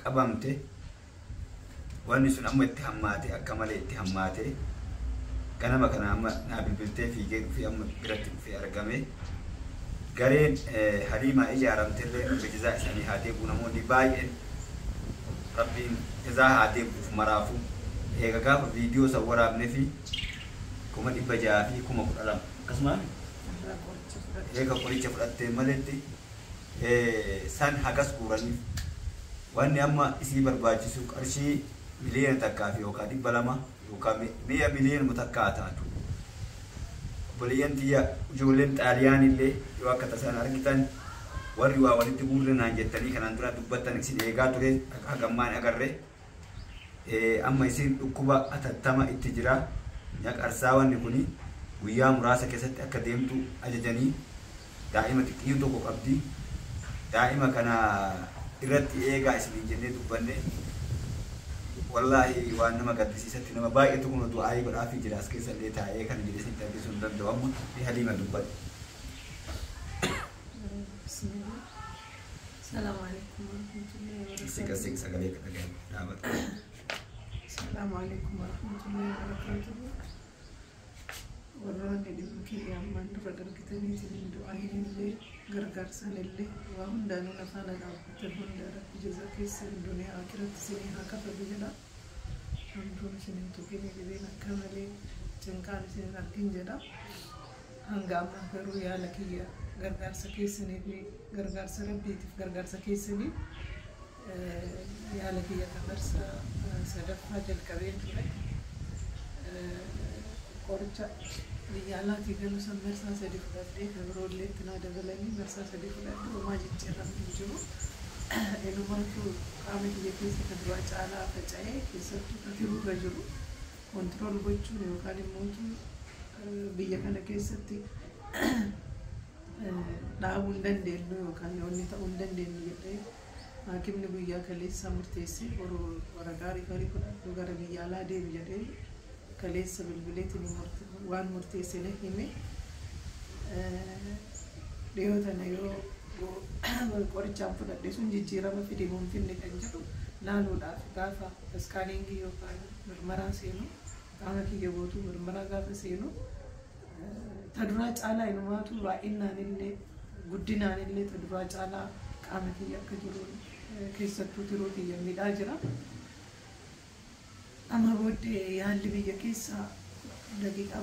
qabamte wanni sun amma itti hammaate akka malee itti hammaate ganama kana amma naa bilbiltee fiigee dhufee amma biratti dhufee argame gareen Haliimaa ijaaramtellee jazaa isaanii haa deebi'u namoonni baay'een rabbiin jazaa haa deebi'uuf maraafu eega gaafa viidiyoo san waraabne fi 600 fi 12,000 akkasumaan eega qoricha fudhattee maletti san hagas guuraniif wanni amma isii barbaachisu qarshii miliyoona takkaa fi yookaan 200 yookaan 100 miliyoona takkaa taatu boliyan tiya ijoolleen xaaliyaan illee yoo akka tasan argitan warri waa walitti guurrenaan jettanii kanaan dura dubbattan isin eegaa ture hagammaan agarre amma isin dhukkuba atattama itti jira nyaqarsaa wanni kuni guyyaa muraasa keessatti akka deemtu ajajanii daa'ima xiqqoo tokko qabdi daa'ima kana irratti eegaa isin jennee dubbanne wallahi waan nama gaddisiisatti nama baay'eetu kun du'aa godhaa fi jira as keessa illee taa'ee kan jedhe isin taasisuu hin danda'u amma fi Haliima dubbadhe. Assalamu alaikum warahmatullahi wabarakatuh. Sik sagalee kana dhaabata. Assalamu alaikum warahmatullahi wabarakatuh. Warroonni dhibba kiyya ammaan dura dargitanii isin du'aa illee gargaarsan illee waa hundaanuu nafaana dhaabbatan hunda irratti jazaa keessan duniyaa akiratti isinii haa kafalu jedha. Hamtuun isinin tuqine dhibeen akka malee cinqaan isinin argin jedha. Hanga ammaa garuu yaala kiyya gargaarsa keessanii fi gargaarsa rabbiitiif gargaarsa keessanii yaala kiyya kafarsa sadaffaa jalqabeen ture. Qoricha biyya alaatii galuu san marsaa 3 fudhadhee kan biroollee itti naa dabalanii marsaa 3 fudhadhee homaa jijjiiramni hin jiru. Elumaatu qaama kiyya keessa kan du'aa caalaa faca'ee keessattuu tatirurra jiru kontirool gochuun yookaan immoo biyya kana keessatti dhaabuu hin dandeenyu yookaan yoonni ta'uu hin dandeenyu jedhee haakimni guyyaa kaleessa murteessee waraqaa rifarii fudhadhu gara biyya alaa deemi jedhee kaleessa bilbileetiin waan murteessine hime dhiyoo tana yoo qorichaan fudhadhe sun jijjiirama fide moo hin fidne kan jedhu laaluudhaaf gaafa iskaaniingii yookaan mirmaraa seenu qaama kiyya gootuu mirmaraa gaafa seenu taduraa caalaa inumaatu baay'inaan illee guddinaan illee taduraa caalaa qaama kiyya akka jiru keessattuu tiruu kiyya miidhaa jira. Amma booddee yaalli biyya keessaa daqiiqaa